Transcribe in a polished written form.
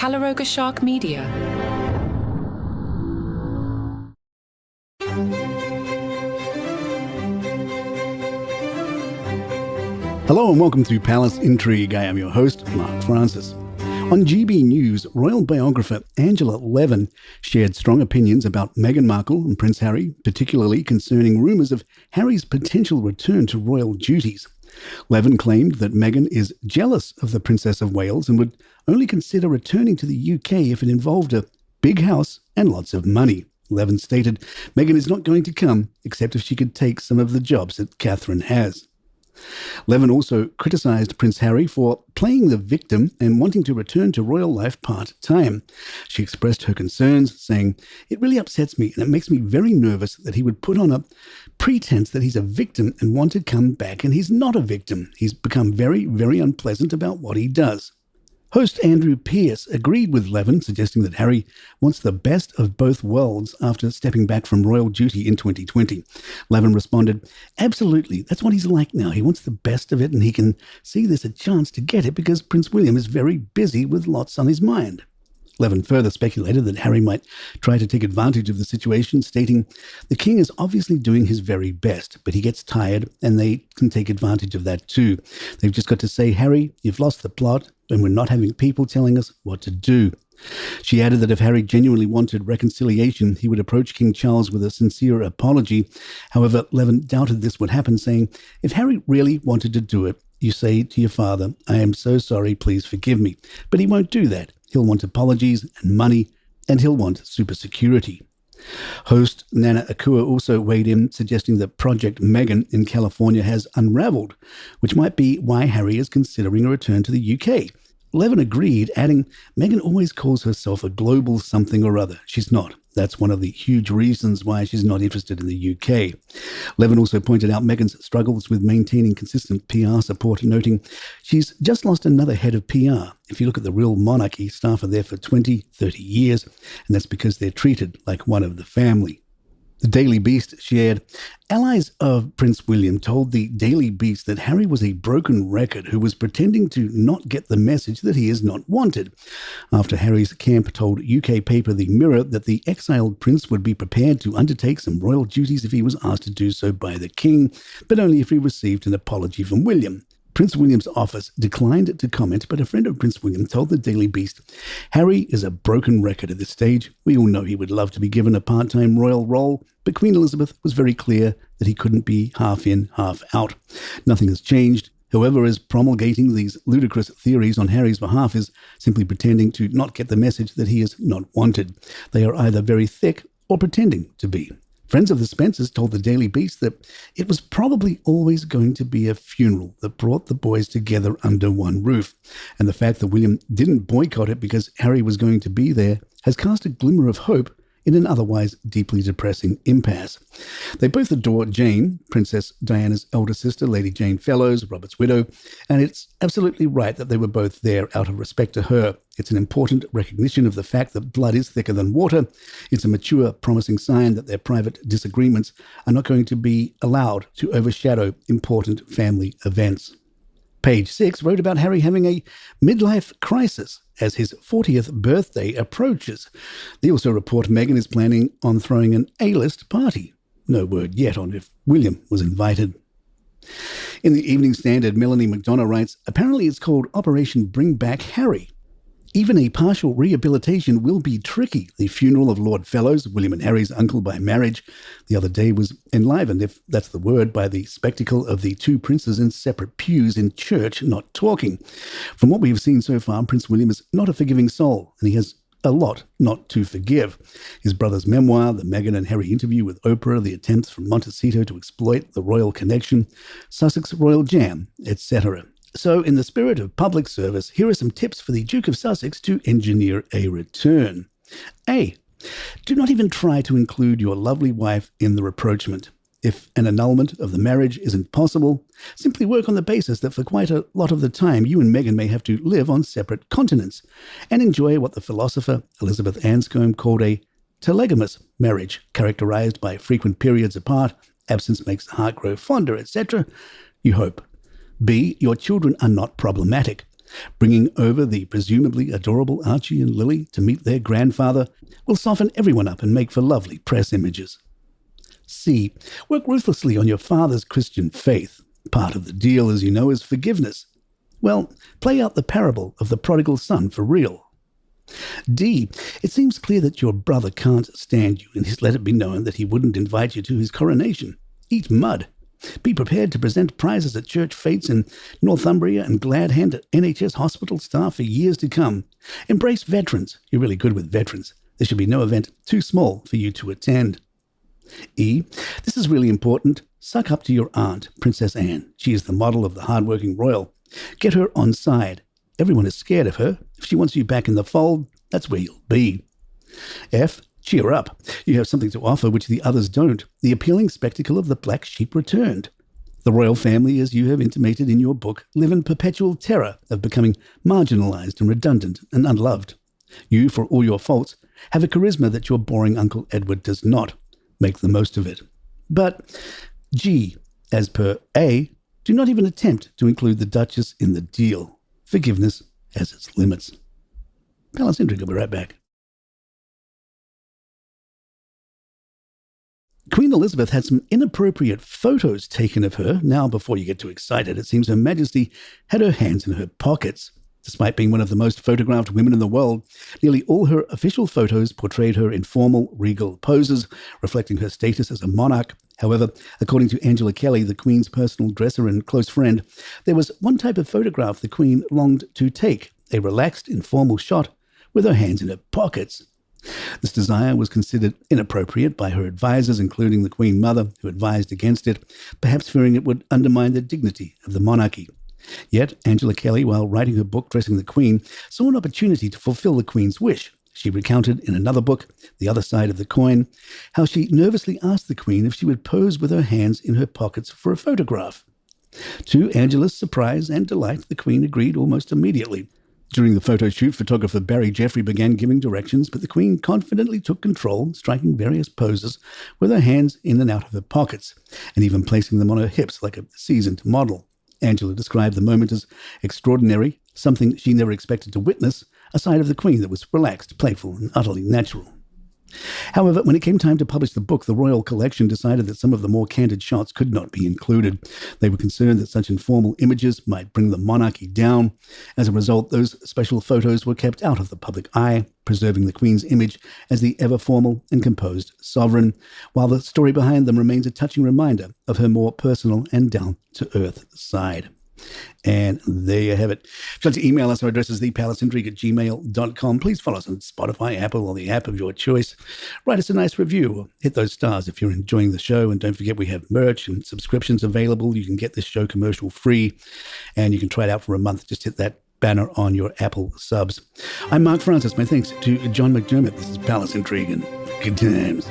Calaroga Shark Media. Hello and welcome to Palace Intrigue. I am your host, Mark Francis. On GB News, royal biographer Angela Levin shared strong opinions about Meghan Markle and Prince Harry, particularly concerning rumours of Harry's potential return to royal duties. Levin claimed that Meghan is jealous of the Princess of Wales and would only consider returning to the UK if it involved a big house and lots of money. Levin stated Meghan is not going to come except if she could take some of the jobs that Catherine has. Levin also criticised Prince Harry for playing the victim and wanting to return to royal life part-time. She expressed her concerns, saying, "It really upsets me and it makes me very nervous that he would put on a pretense that he's a victim and want to come back, and he's not a victim. He's become very, very unpleasant about what he does." Host Andrew Pearce agreed with Levin, suggesting that Harry wants the best of both worlds after stepping back from royal duty in 2020. Levin responded, "Absolutely, that's what he's like now. He wants the best of it and he can see there's a chance to get it because Prince William is very busy with lots on his mind." Levin further speculated that Harry might try to take advantage of the situation, stating, "The king is obviously doing his very best, but he gets tired and they can take advantage of that too. They've just got to say, 'Harry, you've lost the plot and we're not having people telling us what to do.'" She added that if Harry genuinely wanted reconciliation, he would approach King Charles with a sincere apology. However, Levin doubted this would happen, saying, "If Harry really wanted to do it, you say to your father, 'I am so sorry, please forgive me.' But he won't do that. He'll want apologies and money, and he'll want super security." Host Nana Akua also weighed in, suggesting that Project Meghan in California has unraveled, which might be why Harry is considering a return to the UK. Levin agreed, adding, "Meghan always calls herself a global something or other. She's not. That's one of the huge reasons why she's not interested in the UK." Levin also pointed out Meghan's struggles with maintaining consistent PR support, noting she's just lost another head of PR. If you look at the real monarchy, staff are there for 20, 30 years, and that's because they're treated like one of the family. The Daily Beast shared, allies of Prince William told the Daily Beast that Harry was a broken record who was pretending to not get the message that he is not wanted. After Harry's camp told UK paper The Mirror that the exiled prince would be prepared to undertake some royal duties if he was asked to do so by the king, but only if he received an apology from William. Prince William's office declined to comment, but a friend of Prince William told the Daily Beast, "Harry is a broken record at this stage. We all know he would love to be given a part-time royal role, but Queen Elizabeth was very clear that he couldn't be half in, half out. Nothing has changed. Whoever is promulgating these ludicrous theories on Harry's behalf is simply pretending to not get the message that he is not wanted. They are either very thick or pretending to be." Friends of the Spencers told the Daily Beast that it was probably always going to be a funeral that brought the boys together under one roof. And the fact that William didn't boycott it because Harry was going to be there has cast a glimmer of hope in an otherwise deeply depressing impasse. They both adore Jane, Princess Diana's elder sister, Lady Jane Fellows, Robert's widow, and it's absolutely right that they were both there out of respect to her. It's an important recognition of the fact that blood is thicker than water. It's a mature, promising sign that their private disagreements are not going to be allowed to overshadow important family events. Page 6 wrote about Harry having a midlife crisis as his 40th birthday approaches. They also report Meghan is planning on throwing an A-list party. No word yet on if William was invited. In the Evening Standard, Melanie McDonough writes, apparently it's called Operation Bring Back Harry. Even a partial rehabilitation will be tricky. The funeral of Lord Fellows, William and Harry's uncle by marriage, the other day was enlivened, if that's the word, by the spectacle of the two princes in separate pews in church not talking. From what we've seen so far, Prince William is not a forgiving soul, and he has a lot not to forgive. His brother's memoir, the Meghan and Harry interview with Oprah, the attempts from Montecito to exploit the royal connection, Sussex royal jam, etc. So, in the spirit of public service, here are some tips for the Duke of Sussex to engineer a return. A. Do not even try to include your lovely wife in the rapprochement. If an annulment of the marriage isn't possible, simply work on the basis that for quite a lot of the time you and Meghan may have to live on separate continents and enjoy what the philosopher Elizabeth Anscombe called a telegamous marriage, characterized by frequent periods apart, absence makes the heart grow fonder, etc. You hope. B. Your children are not problematic. Bringing over the presumably adorable Archie and Lily to meet their grandfather will soften everyone up and make for lovely press images. C. Work ruthlessly on your father's Christian faith. Part of the deal, as you know, is forgiveness. Well, play out the parable of the prodigal son for real. D. It seems clear that your brother can't stand you, and he's let it be known that he wouldn't invite you to his coronation. Eat mud. Be prepared to present prizes at church fetes in Northumbria and glad hand at NHS hospital staff for years to come. Embrace veterans. You're really good with veterans. There should be no event too small for you to attend. E. This is really important. Suck up to your aunt, Princess Anne. She is the model of the hard-working royal. Get her on side. Everyone is scared of her. If she wants you back in the fold, that's where you'll be. F. Cheer up. You have something to offer which the others don't. The appealing spectacle of the black sheep returned. The royal family, as you have intimated in your book, live in perpetual terror of becoming marginalized and redundant and unloved. You, for all your faults, have a charisma that your boring Uncle Edward does not. Make the most of it. But G, as per A, do not even attempt to include the Duchess in the deal. Forgiveness has its limits. Palace Intrigue will be right back. Queen Elizabeth had some inappropriate photos taken of her. Now, before you get too excited, it seems Her Majesty had her hands in her pockets. Despite being one of the most photographed women in the world, nearly all her official photos portrayed her in formal, regal poses, reflecting her status as a monarch. However, according to Angela Kelly, the Queen's personal dresser and close friend, there was one type of photograph the Queen longed to take, a relaxed, informal shot with her hands in her pockets. This desire was considered inappropriate by her advisors, including the Queen Mother, who advised against it, perhaps fearing it would undermine the dignity of the monarchy. Yet, Angela Kelly, while writing her book Dressing the Queen, saw an opportunity to fulfill the Queen's wish. She recounted in another book, The Other Side of the Coin, how she nervously asked the Queen if she would pose with her hands in her pockets for a photograph. To Angela's surprise and delight, the Queen agreed almost immediately. During the photo shoot, photographer Barry Jeffrey began giving directions, but the Queen confidently took control, striking various poses with her hands in and out of her pockets, and even placing them on her hips like a seasoned model. Angela described the moment as extraordinary, something she never expected to witness, a side of the Queen that was relaxed, playful, and utterly natural. However, when it came time to publish the book, the royal collection decided that some of the more candid shots could not be included. They were concerned that such informal images might bring the monarchy down. As a result, those special photos were kept out of the public eye, preserving the Queen's image as the ever-formal and composed sovereign, while the story behind them remains a touching reminder of her more personal and down-to-earth side. And there you have it. If you'd like to email us, our address is thepalaceintrigue@gmail.com. Please follow us on Spotify, Apple, or the app of your choice. Write us a nice review or hit those stars if you're enjoying the show. And don't forget, we have merch and subscriptions available. You can get this show commercial free, and you can try it out for a month. Just hit that banner on your Apple subs. I'm Mark Francis. My thanks to John McDermott. This is Palace Intrigue, and good times.